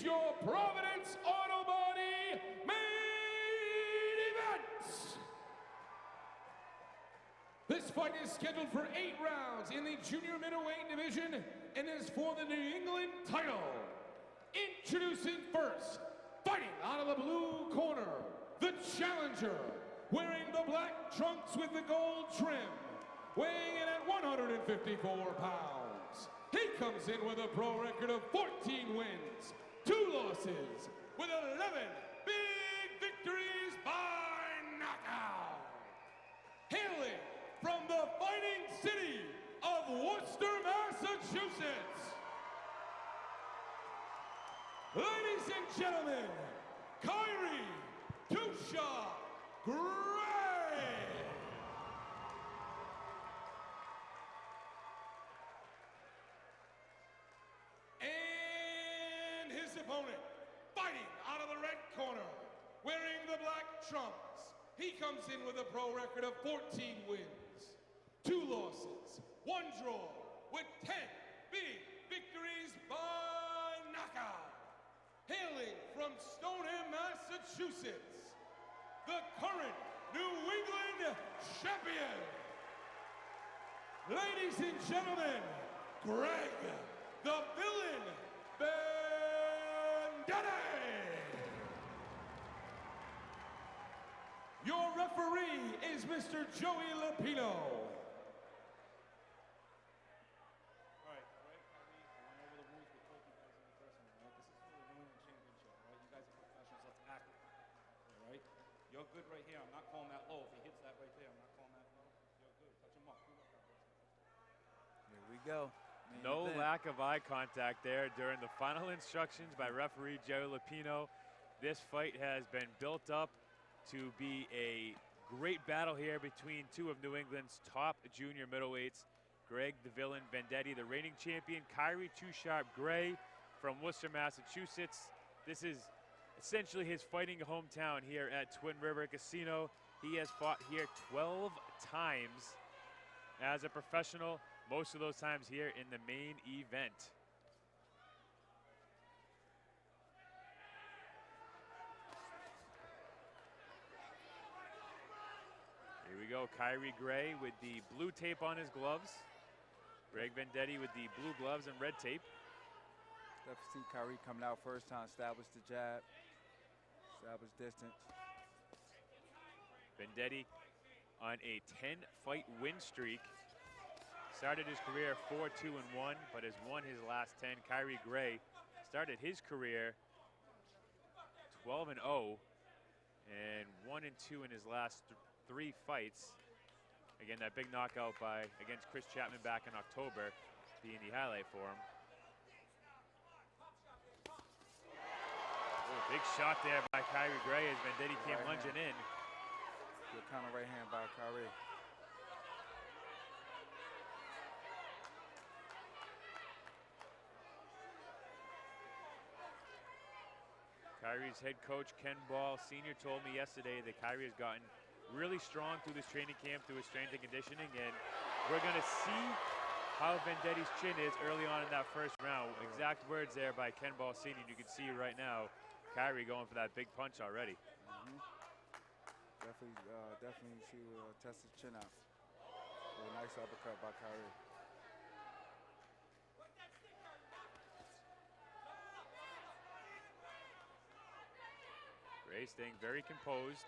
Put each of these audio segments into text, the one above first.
is your Providence Auto Body main event. This fight is scheduled for 8 rounds in the junior middleweight division and is for the New England title. Introducing first, fighting out of the blue corner, the challenger, wearing the black trunks with the gold trim, weighing in at 154 pounds. He comes in with a pro record of 14 wins, 2 losses, with 11 big victories by knockout. Hailing from the fighting city of Worcester, Massachusetts, ladies and gentlemen, Khiary Gray. And his opponent, fighting out of the red corner, wearing the black trunks. He comes in with a pro record of 14 wins, 2 losses, 1 draw, with 10 big victories by knockout. Hailing from Stoneham, Massachusetts, the current New England champion. Ladies and gentlemen, Greg, the villain, Vendetti. Your referee is Mr. Joey Lapino. You're good right here. I'm not calling that low. If he hits that right there, I'm not calling that low. You're good. Touch him up. Here we go. No lack of eye contact there during the final instructions by referee Joe Lapino. This fight has been built up to be a great battle here between 2 of New England's top junior middleweights. Greg the Villain Vendetti, the reigning champion. Khiary Too Sharp Gray from Worcester, Massachusetts. This is essentially his fighting hometown here at Twin River Casino. He has fought here 12 times as a professional, most of those times here in the main event. Here we go, Khiary Gray with the blue tape on his gloves. Greg Vendetti with the blue gloves and red tape. Definitely see Khiary coming out first time, establish the jab, establish distance. Vendetti on a 10-fight win streak. Started his career 4-2-1, but has won his last 10. Khiary Gray started his career 12-0 and 1-2 in his last 3 fights. Again, that big knockout against Chris Chapman back in October being the highlight for him. Oh, big shot there by Khiary Gray as Vendetti came lunging in. Good counter right hand by Khiary. Khairy's head coach, Ken Ball Sr., told me yesterday that Khiary has gotten really strong through this training camp, through his strength and conditioning, and we're going to see how Vendetti's chin is early on in that first round. Exact words there by Ken Ball Sr. You can see right now Khiary going for that big punch already. Definitely see test his chin out. A nice uppercut by Khiary. Gray staying very composed.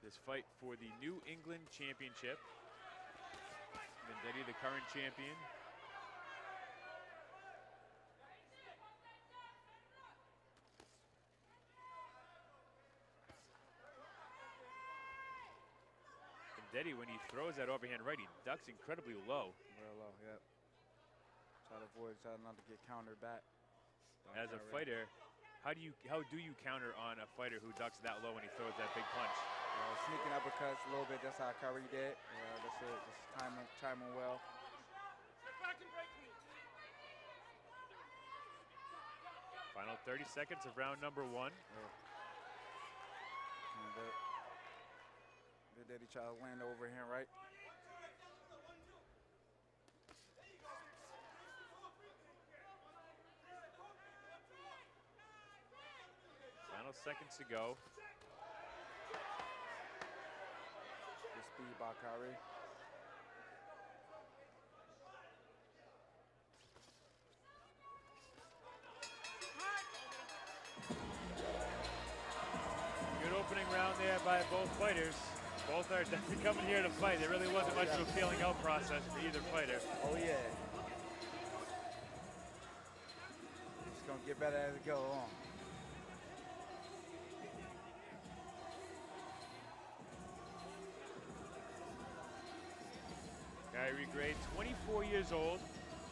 This fight for the New England Championship. Vendetti, the current champion. Vendetti, when he throws that overhand right, he ducks incredibly low. Real low, yep. Try to avoid, try not to get countered back. As a fighter, how do you counter on a fighter who ducks that low when he throws that big punch? Sneaking uppercuts a little bit, that's how Khiary did. That's it, just timing well. Final 30 seconds of round number 1. Vendetti try to land the overhand right. seconds to go. Good speed by Khiary. Good opening round there by both fighters. Both are definitely coming here to fight. There really wasn't much of a feeling out process for either fighter. Oh yeah. It's gonna get better as it goes on. Khiary Gray, 24 years old,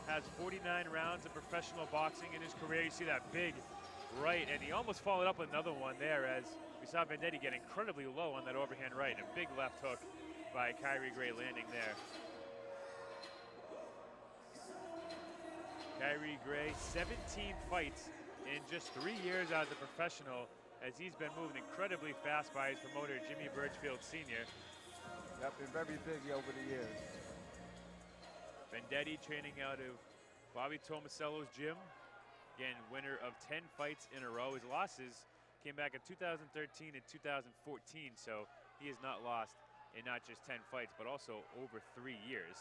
has 49 rounds of professional boxing in his career. You see that big right, and he almost followed up with another one there as we saw Vendetti get incredibly low on that overhand right, and a big left hook by Khiary Gray landing there. Khiary Gray, 17 fights in just 3 years as a professional, as he's been moving incredibly fast by his promoter, Jimmy Birchfield Sr. Yep, been very busy over the years. Vendetti training out of Bobby Tomasello's gym. Again, winner of 10 fights in a row. His losses came back in 2013 and 2014, so he has not lost in not just 10 fights, but also over 3 years.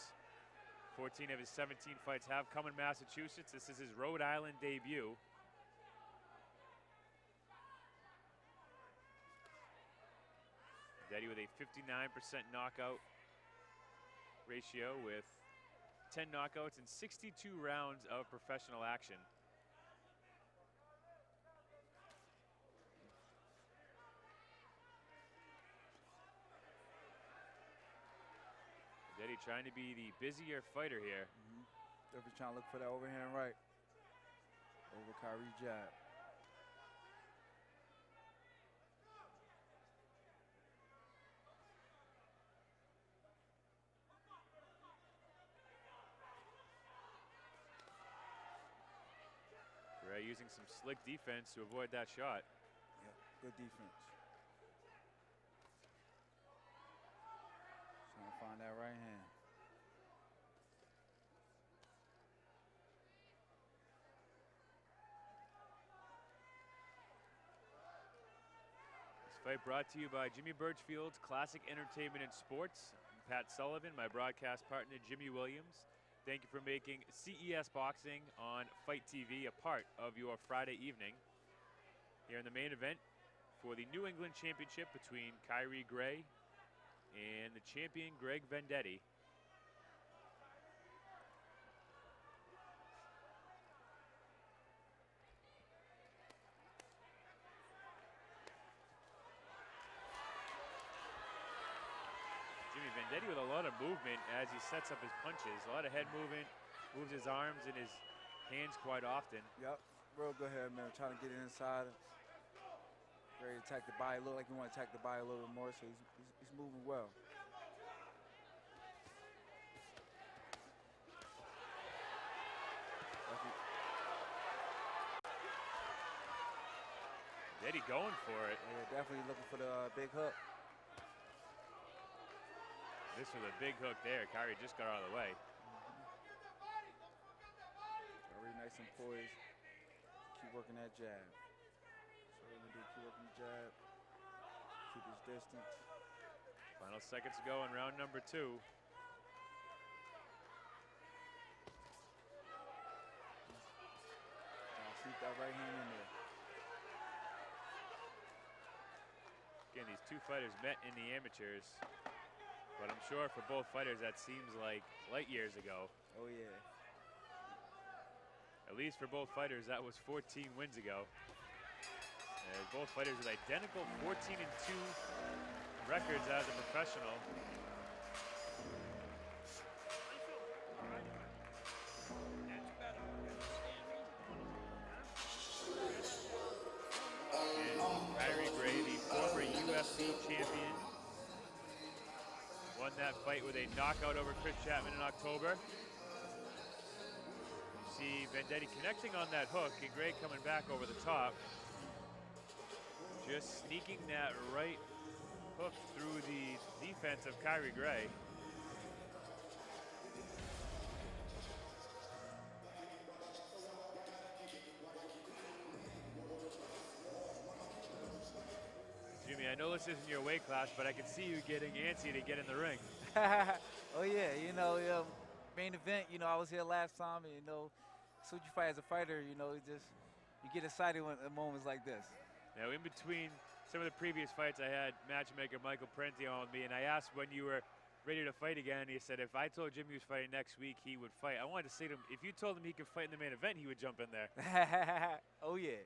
14 of his 17 fights have come in Massachusetts. This is his Rhode Island debut. Vendetti with a 59% knockout ratio with 10 knockouts and 62 rounds of professional action. Vendetti trying to be the busier fighter here. Definitely trying to look for that overhand right over Khiary's jab. Gray using some slick defense to avoid that shot. Yep, good defense. Trying to find that right hand. This fight brought to you by Jimmy Birchfield's Classic Entertainment and Sports. I'm Pat Sullivan, my broadcast partner, Jimmy Williams. Thank you for making CES Boxing on Fight TV a part of your Friday evening. Here in the main event for the New England Championship between Khiary Gray and the champion Greg Vendetti. Jimmy Vendetti with a lot of movement as he sets up his punches. A lot of head movement, moves his arms and his hands quite often. Yep, real good head, man. Trying to get inside. Ready to attack the body. Look like he want to attack the body a little bit more, so he's moving well. Vendetti going for it. Yeah, definitely looking for the big hook. This was a big hook there. Khiary just got out of the way. Very nice and poised. Keep working that jab. So we're gonna do, keep working the jab. Keep his distance. Final seconds to go in round number 2. Sneak that right hand in there. Again, these two fighters met in the amateurs, but I'm sure for both fighters that seems like light years ago. Oh yeah. At least for both fighters, that was 14 wins ago. Both fighters with identical 14-2 records as a professional. And Khiary Gray, the former UFC champion, won that fight with a knockout over Chris Chapman in October. You see Vendetti connecting on that hook and Gray coming back over the top. Just sneaking that right hook through the defense of Khiary Gray. this isn't your weight class, but I can see you getting antsy to get in the ring. Oh yeah, you know, main event. You know, I was here last time, and you know, as soon as you fight as a fighter, you know, you get excited when at moments like this. Now, in between some of the previous fights, I had matchmaker Michael Parenti on with me, and I asked when you were ready to fight again. He said if I told Jim he was fighting next week, he would fight. I wanted to say to him, if you told him he could fight in the main event, he would jump in there. Oh yeah.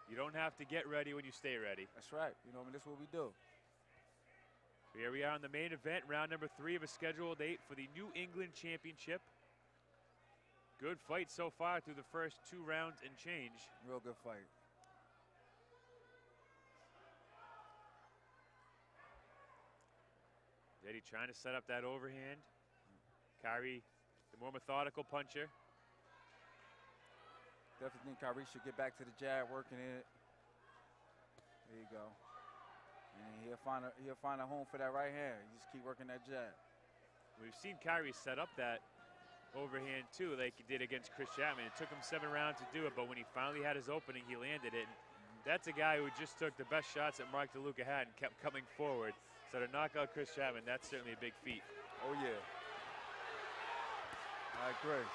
You don't have to get ready when you stay ready. That's right. You know, I mean, that's what we do. Here we are in the main event, round number 3 of a scheduled 8 for the New England Championship. Good fight so far through the first 2 rounds and change. Real good fight. Vendetti trying to set up that overhand. Khiary, the more methodical puncher. Definitely think Khiary should get back to the jab, working it. There you go. And he'll find a home for that right hand. You just keep working that jab. We've seen Khiary set up that overhand too, like he did against Chris Chapman. It took him 7 rounds to do it, but when he finally had his opening, he landed it. And that's a guy who just took the best shots that Mark DeLuca had and kept coming forward. So to knock out Chris Chapman, that's certainly a big feat. Oh yeah. I agree.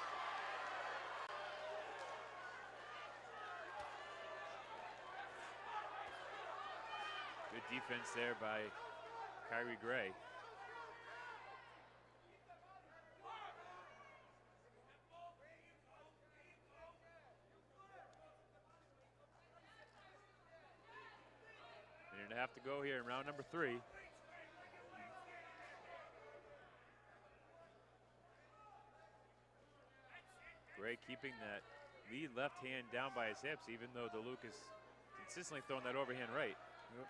Good defense there by Khiary Gray. Minute and a half to go here in round number 3. Gray keeping that lead left hand down by his hips, even though DeLuca is consistently throwing that overhand right. Yep.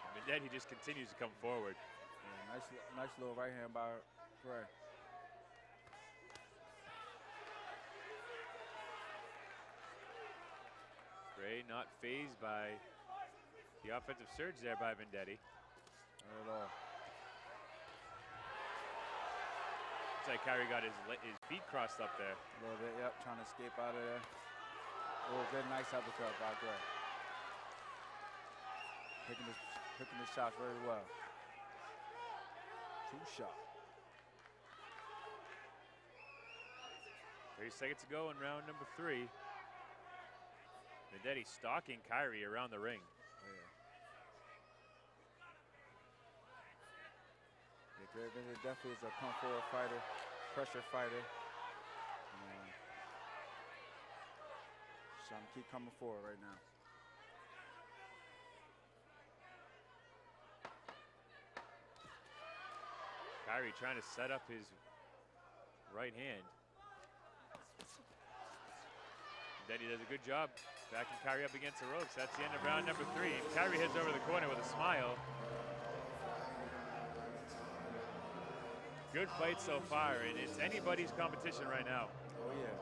And Vendetti just continues to come forward. Yeah, nice little right hand by Gray. Gray not fazed by the offensive surge there by Vendetti. Not at all. Looks like Khiary got his feet crossed up there. A little bit, yep, trying to escape out of there. Oh, good, nice uppercut by Gray. Picking his shots very well. 2 shots. 30 seconds to go in round number 3. Vendetti stalking Khiary around the ring. Yeah, Gray Vendetti definitely is a come forward fighter, pressure fighter. Trying to keep coming forward right now. Khiary trying to set up his right hand. Vendetti does a good job backing Khiary up against the ropes. That's the end of round number 3. And Khiary heads over the corner with a smile. Good fight so far, and it's anybody's competition right now. Oh yeah.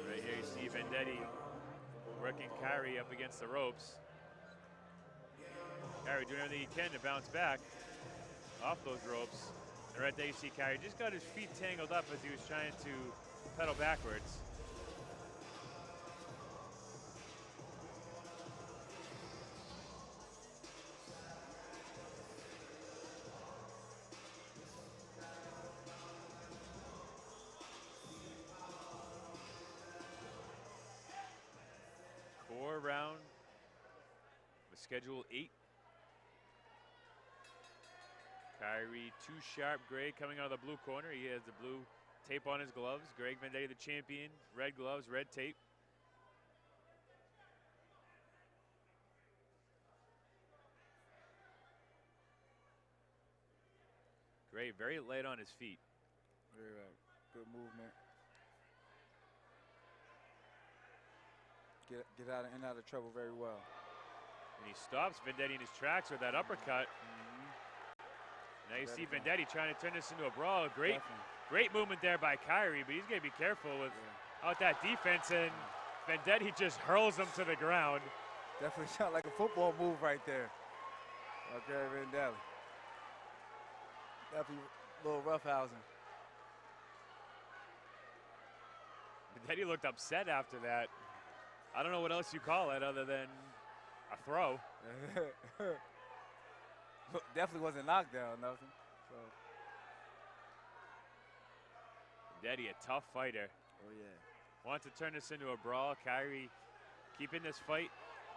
Right here you see Vendetti working Khiary up against the ropes. Khiary doing everything he can to bounce back off those ropes. And right there you see Khiary just got his feet tangled up as he was trying to pedal backwards. Round with schedule 8. Khiary, too sharp. Gray coming out of the blue corner. He has the blue tape on his gloves. Greg Vendetti, the champion. Red gloves, red tape. Gray very light on his feet. Very right. Good movement. Get out and out of trouble very well. And he stops Vendetti in his tracks with that uppercut. Now you see Vendetti trying to turn this into a brawl. Great movement there by Khiary, but he's going to be careful without that defense, and Vendetti just hurls him to the ground. Definitely sound like a football move right there. Okay, Vendetti. Definitely a little roughhousing. Vendetti looked upset after that. I don't know what else you call it other than a throw. Definitely wasn't knockdown, nothing. So. Vendetti, a tough fighter. Oh, yeah. Wants to turn this into a brawl. Khiary keeping this fight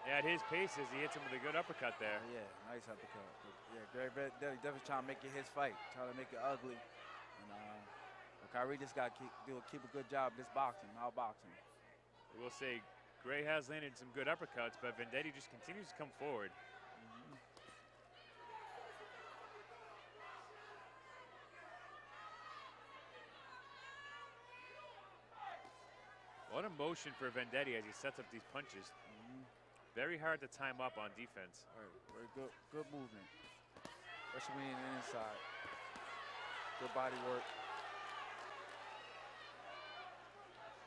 at his pace as he hits him with a good uppercut there. Oh, yeah, nice uppercut. But yeah, Greg Vendetti definitely trying to make it his fight, trying to make it ugly. And Khiary just got to keep a good job this boxing, outboxing. I will say, Gray has landed some good uppercuts, but Vendetti just continues to come forward. What a motion for Vendetti as he sets up these punches. Very hard to time up on defense. All right, very good movement, especially when you're inside. Good body work.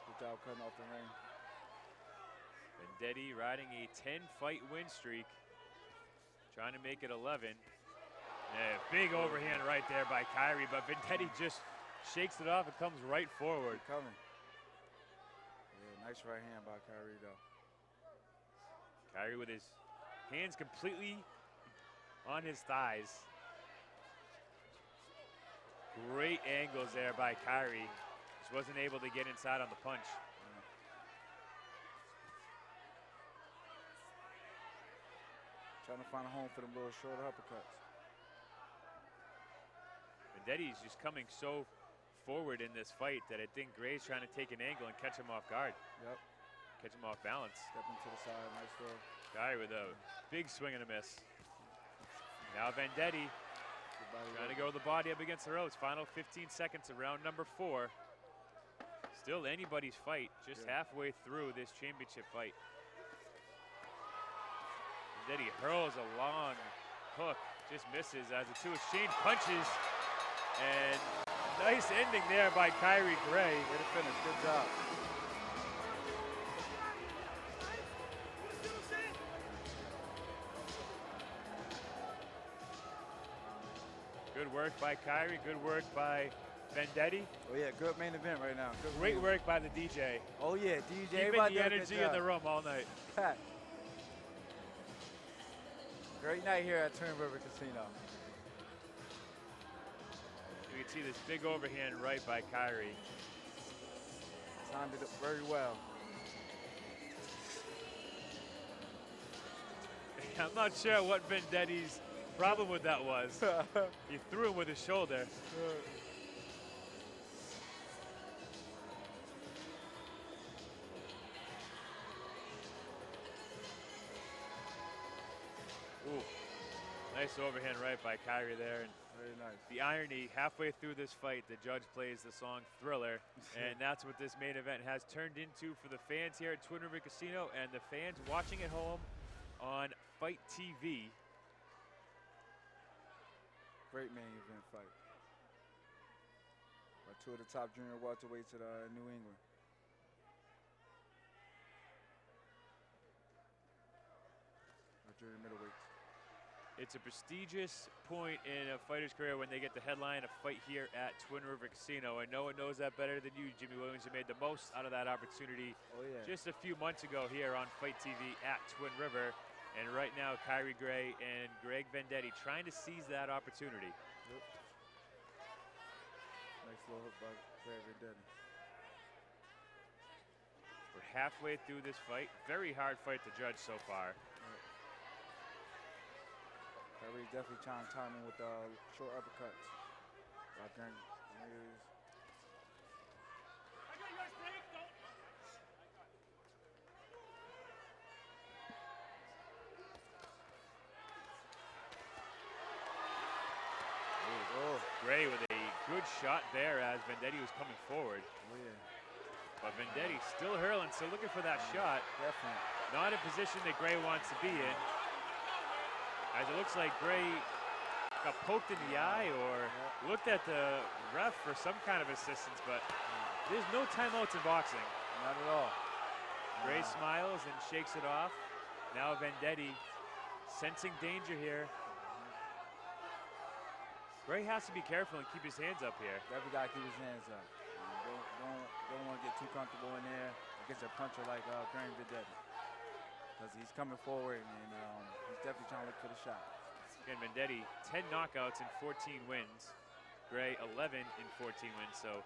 Good job cutting off the ring. Vendetti riding a 10-fight win streak, trying to make it 11. Yeah, big overhand right there by Khiary, but Vendetti just shakes it off and comes right forward. Coming. Yeah, nice right hand by Khiary though. Khiary with his hands completely on his thighs. Great angles there by Khiary. Just wasn't able to get inside on the punch. Trying to find a home for them little short uppercuts. Vendetti's just coming so forward in this fight that I think Gray's trying to take an angle and catch him off guard. Yep. Catch him off balance. Stepping to the side, nice throw. Khiary with a big swing and a miss. Now Vendetti trying to go with the body up against the ropes. Final 15 seconds of round number 4. Still anybody's fight, just halfway through this championship fight. Vendetti hurls a long hook, just misses as the two exchange punches. And nice ending there by Khiary Gray. Way to finish, good job. Good work by Khiary, good work by Vendetti. Oh yeah, good main event right now. Good Great work by the DJ. Oh yeah, DJ. Keeping the energy in the room all night. Great night here at Twin River Casino. You can see this big overhand right by Khiary. Timed it very well. I'm not sure what Vendetti's problem with that was. He threw him with his shoulder. Ooh, nice overhand right by Khiary there. And very nice. the irony, halfway through this fight, the judge plays the song Thriller, and that's what this main event has turned into for the fans here at Twin River Casino and the fans watching at home on Fight TV. Great main event fight. By two of the top junior welterweights at New England. Junior middleweights. It's a prestigious point in a fighter's career when they get to headline a fight here at Twin River Casino. And no one knows that better than you, Jimmy Williams. You made the most out of that opportunity just a few months ago here on Fight TV at Twin River. And right now, Khiary Gray and Greg Vendetti trying to seize that opportunity. Yep. Nice little hook by Greg Vendetti. We're halfway through this fight. Very hard fight to judge so far. Khiary's definitely trying to time him with short uppercuts. Gray with a good shot there as Vendetti was coming forward. Oh, yeah. But Vendetti still hurling, still looking for that shot. Definitely. Not a position that Gray wants to be in. As it looks like Gray got poked in the eye or looked at the ref for some kind of assistance, but there's no timeouts in boxing. Not at all. Gray smiles and shakes it off. Now Vendetti sensing danger here. Gray has to be careful and keep his hands up here. Definitely got to keep his hands up. Don't want to get too comfortable in there against a puncher like Graham Vendetti. Because he's coming forward and he's definitely trying to look for the shot. Again, Vendetti, 10 knockouts and 14 wins. Gray, 11 in 14 wins. So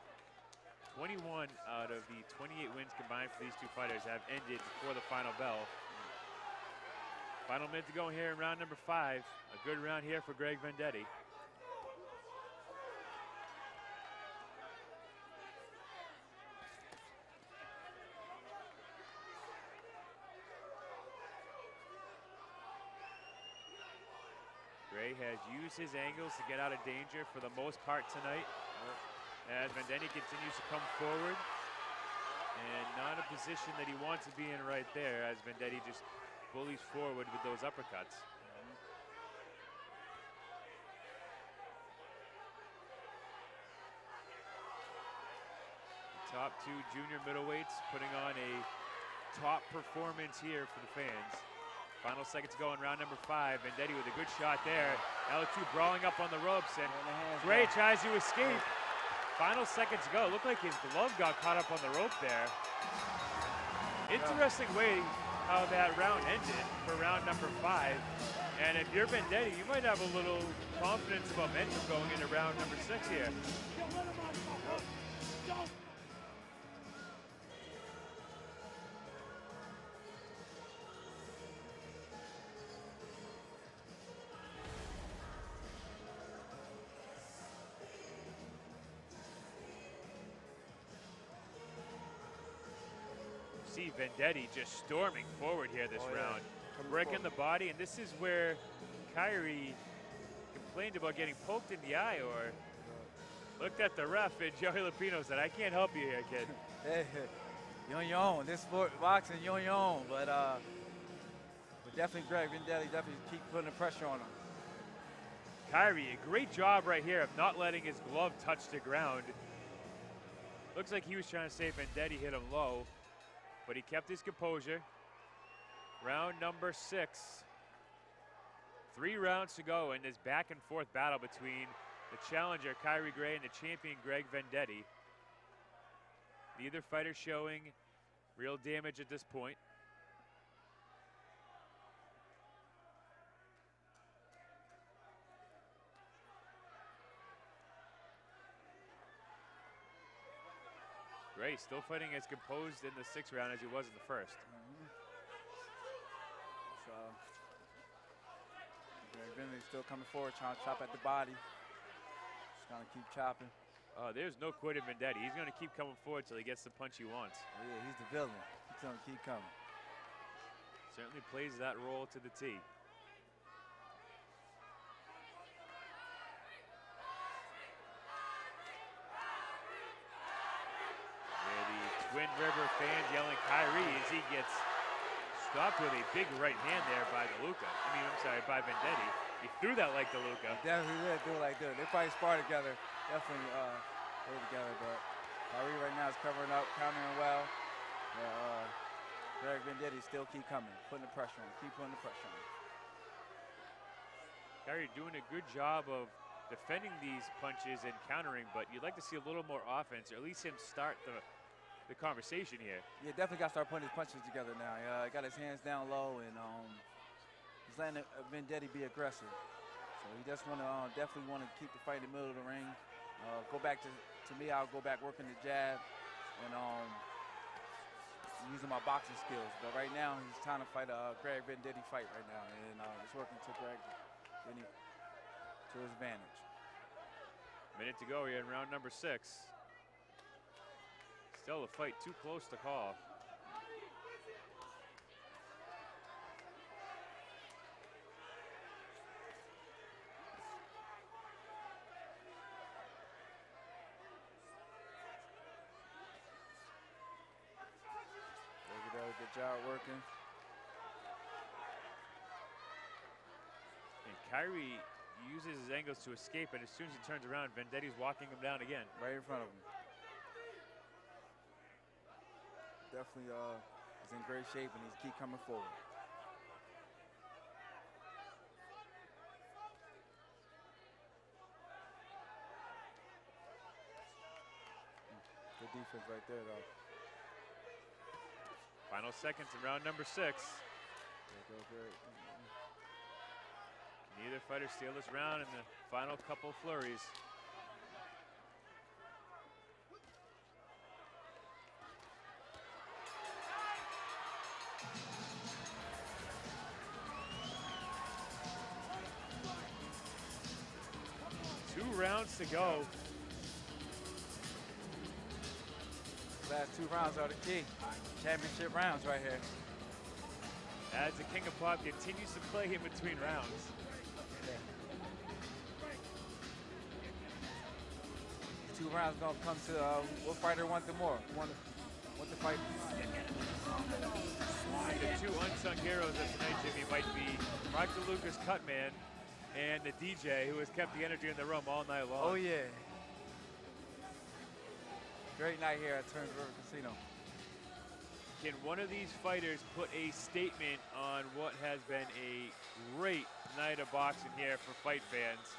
21 out of the 28 wins combined for these two fighters have ended before the final bell. Final minute to go here in round number 5. A good round here for Greg Vendetti. Gray has used his angles to get out of danger for the most part tonight. As Vendetti continues to come forward and not a position that he wants to be in right there as Vendetti just bullies forward with those uppercuts. The top two junior middleweights putting on a top performance here for the fans. Final seconds to go in round number 5. Vendetti with a good shot there. Now the two brawling up on the ropes, and Gray tries to escape. Final seconds to go. Looked like his glove got caught up on the rope there. Interesting way how that round ended for round number 5. And if you're Vendetti, you might have a little confidence momentum going into round number 6 here. See Vendetti just storming forward here this round. Breaking the body, and this is where Khiary complained about getting poked in the eye or looked at the ref, and Joey Lupino said, I can't help you here, kid. Hey, you're on your own. This sport, boxing, you're on your own. But definitely Greg Vendetti definitely keep putting the pressure on him. Khiary, a great job right here of not letting his glove touch the ground. Looks like he was trying to say Vendetti hit him low, but he kept his composure. Round number 6. 3 rounds to go in this back and forth battle between the challenger, Khiary Gray, and the champion, Greg Vendetti. Neither fighter showing real damage at this point. Gray still fighting as composed in the 6th round as he was in the 1st. So, Greg Vendetti still coming forward, trying to chop at the body. Just gonna keep chopping. There's no quitting Vendetti. He's gonna keep coming forward till he gets the punch he wants. Oh, yeah, he's the villain. He's gonna keep coming. Certainly plays that role to the T. Twin River fans yelling Khiary as he gets stopped with a big right hand there by DeLuca. By Vendetti. He threw that like DeLuca. Definitely did do it like that. They probably spar together. Definitely play together, but Khiary right now is covering up, countering well. Greg Vendetti still keep coming, putting the pressure on, keep putting the pressure on. Khiary doing a good job of defending these punches and countering, but you'd like to see a little more offense, or at least him start the conversation here. Yeah, definitely got to start putting his punches together now. He got his hands down low, and he's letting Vendetti be aggressive. So he just definitely want to keep the fight in the middle of the ring. Go back to me, I'll go back working the jab and using my boxing skills. But right now, he's trying to fight a Greg Vendetti fight right now, and it's working to Greg Vendetti to his advantage. Minute to go here in round number 6. Still the fight too close to call. Good job working. And Khiary uses his angles to escape, and as soon as he turns around, Vendetti's walking him down again. Right in front of him. Definitely is in great shape, and he's keep coming forward. Good defense right there, though. Final seconds in round number 6. There goes Greg. Can either fighter steal this round in the final couple flurries? Two rounds to go. Last 2 rounds are the key. Championship rounds right here. As the King of Pop continues to play in between rounds. Yeah. 2 rounds gonna come to what fighter want the more? Want to fight? The 2 unsung heroes of tonight, Jimmy, might be Mark DeLuca's Cutman and the DJ, who has kept the energy in the room all night long. Oh yeah. Great night here at Turns River Casino. Can one of these fighters put a statement on what has been a great night of boxing here for fight fans?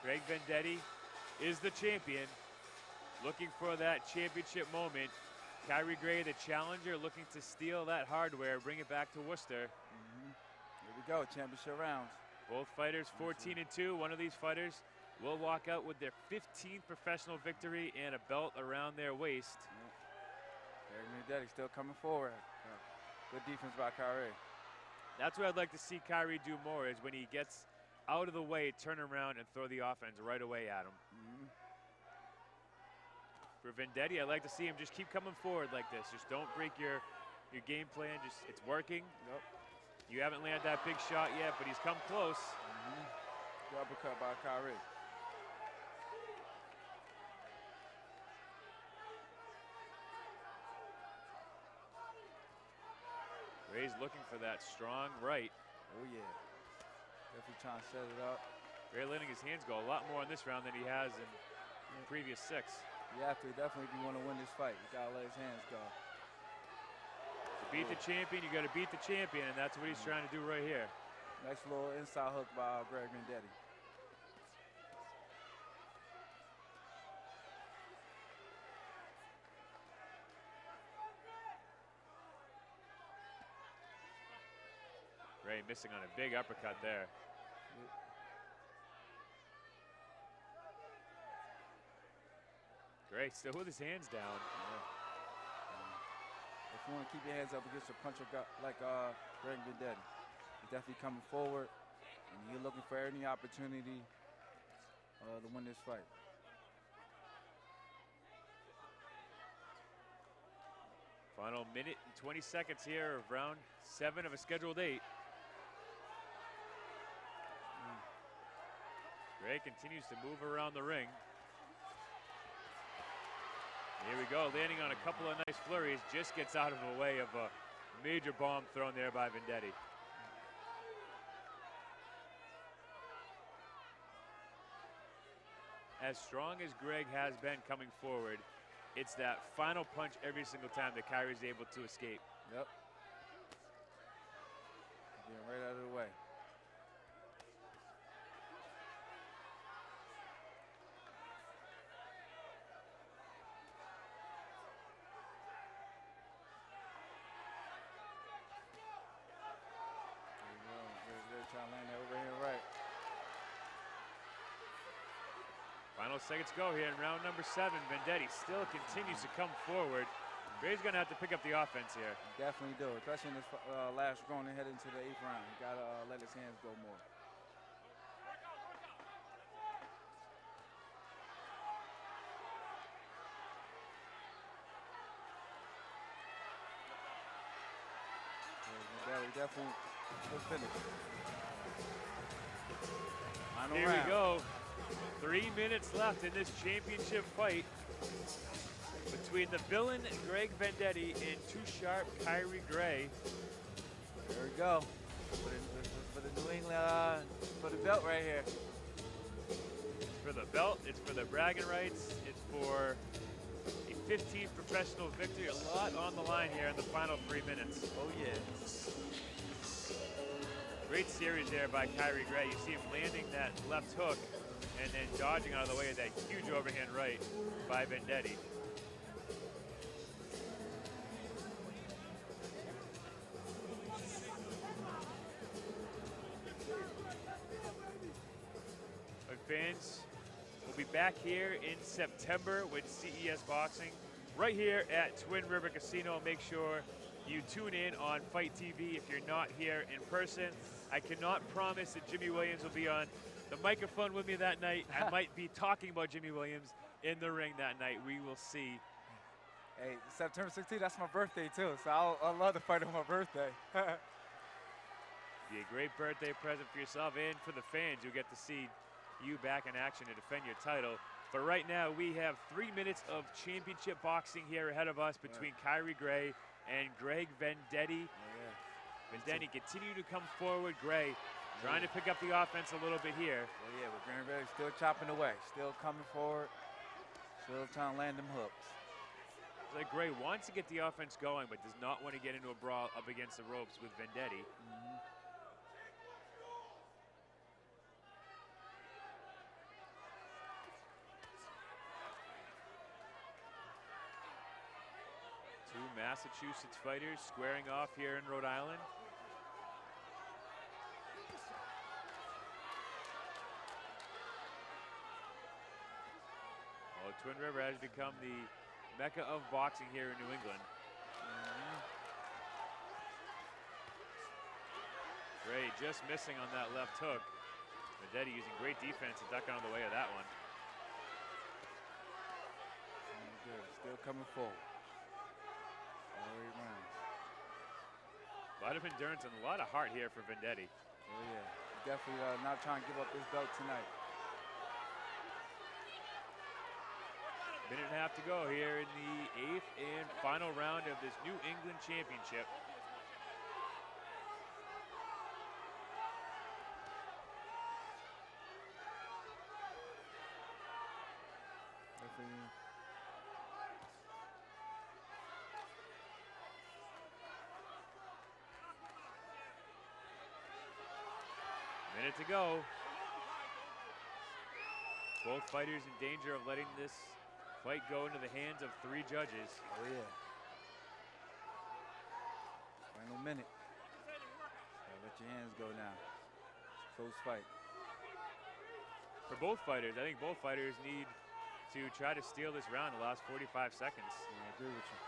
Greg Vendetti is the champion, looking for that championship moment. Khiary Gray, the challenger, looking to steal that hardware, bring it back to Worcester. Here we go, championship rounds. Both fighters 14-2. One of these fighters will walk out with their 15th professional victory and a belt around their waist. Greg Vendetti still coming forward. Good defense by Khiary. That's what I'd like to see Khiary do more, is when he gets out of the way, turn around and throw the offense right away at him. For Vendetti, I'd like to see him just keep coming forward like this. Just don't break your game plan. Just, it's working. Yep. You haven't landed that big shot yet, but he's come close. Good uppercut by Khiary. Ray's looking for that strong right. Oh yeah. Definitely trying to set it up. Ray letting his hands go a lot more in this round than he has in previous 6. You have to definitely, if you want to win this fight, you gotta let his hands go. To beat the champion, you gotta beat the champion, and that's what he's trying to do right here. Nice little inside hook by Greg Vendetti. Ray missing on a big uppercut there. Gray still with his hands down. If you want to keep your hands up against a puncher like Greg Vendetti, he's definitely coming forward, and you're looking for any opportunity to win this fight. Final minute and 20 seconds here of round 7 of a scheduled 8. Gray continues to move around the ring. Here we go, landing on a couple of nice flurries, just gets out of the way of a major bomb thrown there by Vendetti. As strong as Greg has been coming forward, it's that final punch every single time that Khiary's able to escape. Yep. Getting right out of the way. Trying to land that over here right. Final seconds go here in round number 7. Vendetti still continues to come forward. Gray's gonna have to pick up the offense here. Definitely do, especially in this last round and head into the 8th round. You gotta let his hands go more. Vendetti definitely will finish. Here we go. 3 minutes left in this championship fight between the villain Greg Vendetti and too sharp Khiary Gray. There we go. For the New England, for the belt right here. It's for the belt, it's for the bragging rights, it's for a 15th professional victory. A lot on the line here in the final 3 minutes. Oh yeah. Great series there by Khiary Gray. You see him landing that left hook and then dodging out of the way of that huge overhand right by Vendetti. back here in September with CES Boxing, right here at Twin River Casino. Make sure you tune in on Fight TV if you're not here in person. I cannot promise that Jimmy Williams will be on the microphone with me that night. I might be talking about Jimmy Williams in the ring that night. We will see. Hey, September 16th, that's my birthday too, so I'll love to fight on my birthday. Be a great birthday present for yourself and for the fans. You'll get to see you back in action to defend your title. But right now, we have 3 minutes of championship boxing here ahead of us between Khiary Gray and Greg Vendetti. Vendetti continue to come forward. Gray trying to pick up the offense a little bit here. Yeah, but Greg still chopping away, still coming forward, still trying to land them hooks. It's like Gray wants to get the offense going, but does not want to get into a brawl up against the ropes with Vendetti. Two Massachusetts fighters squaring off here in Rhode Island. Well, Twin River has become the mecca of boxing here in New England. Gray just missing on that left hook. Vendetti using great defense and ducking out of the way of that one. Good. Still coming forward. All the way around. A lot of endurance and a lot of heart here for Vendetti. Oh yeah, definitely not trying to give up this belt tonight. Minute and a half to go here in the 8th and final round of this New England Championship. Minute to go. Both fighters in danger of letting this fight go into the hands of 3 judges. Oh yeah. Final minute. Let your hands go now. Close fight. For both fighters, I think both fighters need to try to steal this round in the last 45 seconds. Yeah, I agree with you.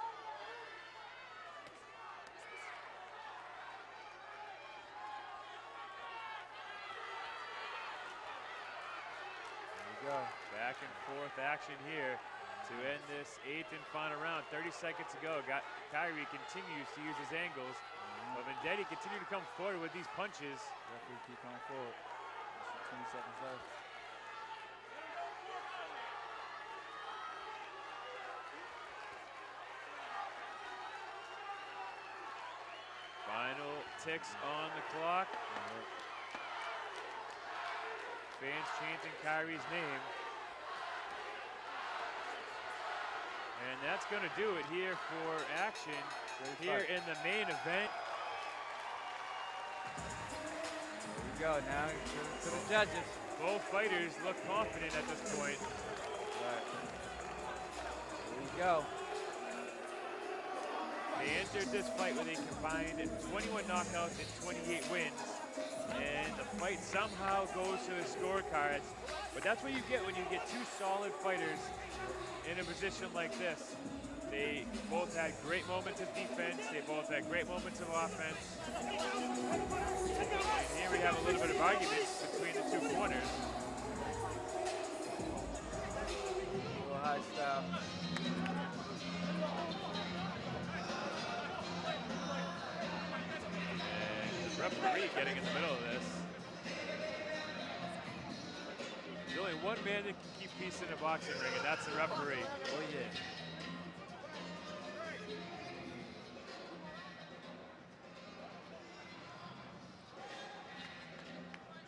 There we go. Back and forth action here to end this 8th and final round. 30 seconds to go. Khiary continues to use his angles, but Vendetti continue to come forward with these punches. Definitely keep coming forward. 20 seconds left. Final ticks on the clock. Fans chanting Khairy's name. And that's going to do it here for action here in the main event. There we go now to the judges. Both fighters look confident at this point. Right. There we go. They entered this fight with a combined 21 knockouts and 28 wins. And the fight somehow goes to the scorecards. But that's what you get when you get 2 solid fighters in a position like this. They both had great moments of defense. They both had great moments of offense. And here we have a little bit of arguments between the 2 corners. A little high style. Referee getting in the middle of this. There's only one man that can keep peace in a boxing ring, and that's the referee. Oh yeah.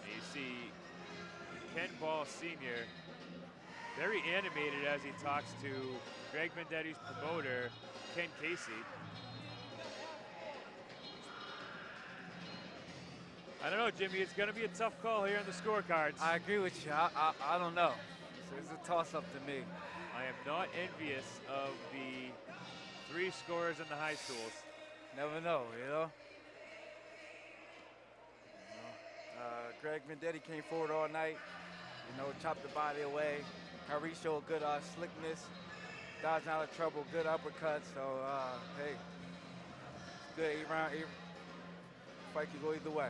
And you see Ken Ball Sr. very animated as he talks to Greg Vendetti's promoter, Ken Casey. I don't know, Jimmy. It's going to be a tough call here on the scorecards. I agree with you. I don't know. So it's a toss-up to me. I am not envious of the 3 scorers in the high schools. Never know, you know? Greg Vendetti came forward all night, you know, chopped the body away, Khiary showed good slickness, dodging out of trouble, good uppercuts. So, hey, it's good 8-round, fight can go either way.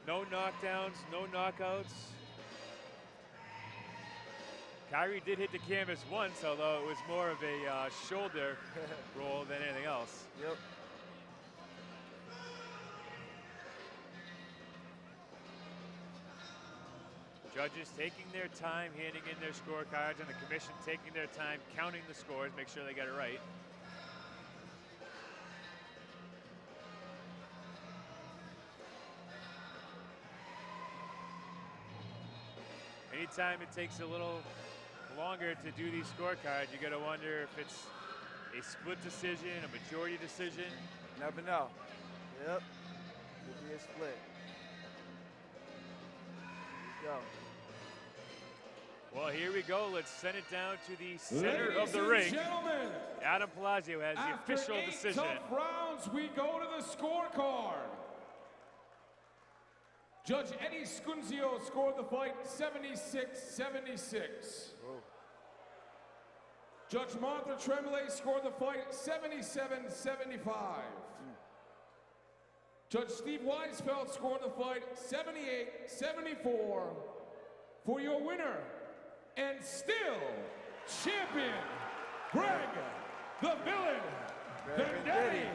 No knockdowns, no knockouts. Khiary did hit the canvas once, although it was more of a shoulder roll than anything else. Yep. Judges taking their time, handing in their scorecards, and the commission taking their time, counting the scores, make sure they get it right. Anytime it takes a little longer to do these scorecards, you got to wonder if it's a split decision, a majority decision. Never know. Yep. Could be a split. Here we go. Well, here we go. Let's send it down to the center Ladies of the and ring. Gentlemen, Adam Palazzo has the official after 8 decision. tough rounds, we go to the scorecard. Judge Eddie Scunzio scored the fight 76-76. Judge Martha Tremblay scored the fight 77-75. Judge Steve Weisfeld scored the fight 78-74. For your winner, and still champion, Greg the Villain Vendetti.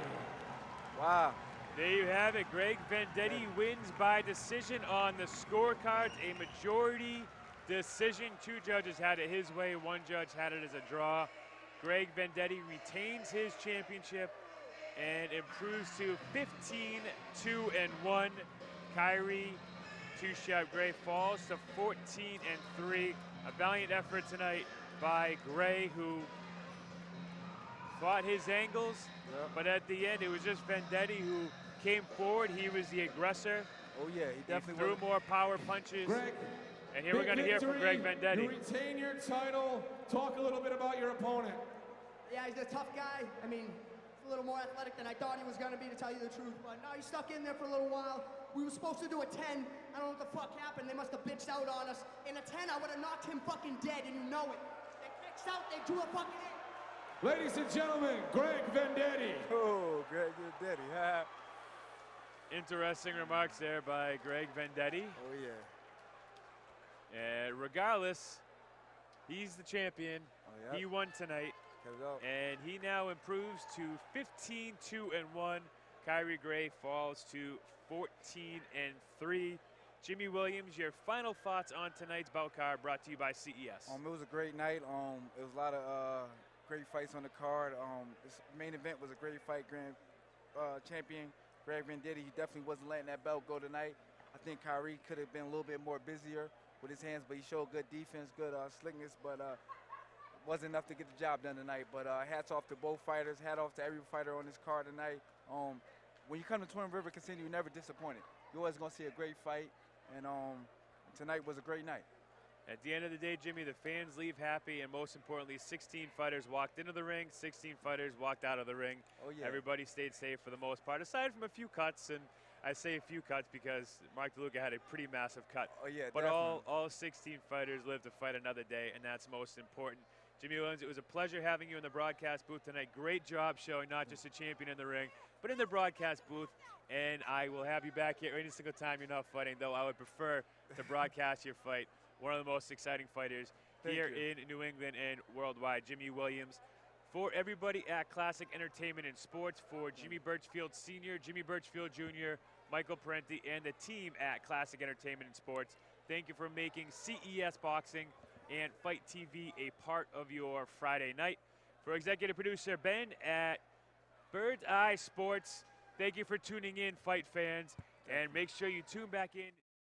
Wow. There you have it. Greg Vendetti wins by decision on the scorecards. A majority decision. 2 judges had it his way. 1 judge had it as a draw. Greg Vendetti retains his championship and improves to 15-2-1. Khiary Two-Shot Gray falls to 14-3. A valiant effort tonight by Gray, who fought his angles, but at the end it was just Vendetti who came forward. He was the aggressor. Oh yeah, he definitely threw more power punches. Greg, and here we're going to hear from Greg Vendetti. You retain your title. Talk a little bit about your opponent. Yeah, he's a tough guy. I mean, he's a little more athletic than I thought he was going to be, to tell you the truth. But no, he stuck in there for a little while. We were supposed to do a 10. I don't know what the fuck happened. They must have bitched out on us. In a 10, I would have knocked him fucking dead, and you know it. They bitched out. They drew a fucking in. Ladies and gentlemen, Greg Vendetti. Oh, Greg Vendetti. Interesting remarks there by Greg Vendetti. Oh yeah. And regardless, he's the champion. Oh, yeah. He won tonight. Kept it up. And he now improves to 15-2-1. Khiary Gray falls to 14-3. Jimmy Williams, your final thoughts on tonight's bout card brought to you by CES. It was a great night. It was a lot of great fights on the card. This main event was a great fight. Grand champion Greg Vendetti, he definitely wasn't letting that belt go tonight. I think Khiary could have been a little bit more busier with his hands, but he showed good defense, good slickness, but wasn't enough to get the job done tonight. But hats off to both fighters, hat off to every fighter on this card tonight. When you come to Twin River Casino, you're never disappointed. You're always going to see a great fight, and tonight was a great night. At the end of the day, Jimmy, the fans leave happy, and most importantly, 16 fighters walked into the ring, 16 fighters walked out of the ring. Oh, yeah. Everybody stayed safe for the most part, aside from a few cuts, and I say a few cuts because Mark DeLuca had a pretty massive cut. Oh, yeah, but definitely. all 16 fighters lived to fight another day, and that's most important. Jimmy Williams, it was a pleasure having you in the broadcast booth tonight. Great job showing not just a champion in the ring, but in the broadcast booth. And I will have you back here any single time you're not fighting, though I would prefer to broadcast your fight. One of the most exciting fighters here in New England and worldwide, Jimmy Williams. For everybody at Classic Entertainment and Sports, for Jimmy Birchfield Sr., Jimmy Birchfield Jr., Michael Parenti, and the team at Classic Entertainment and Sports, thank you for making CES Boxing and Fight TV a part of your Friday night. For executive producer Ben at Bird's Eye Sports, thank you for tuning in, fight fans, and make sure you tune back in.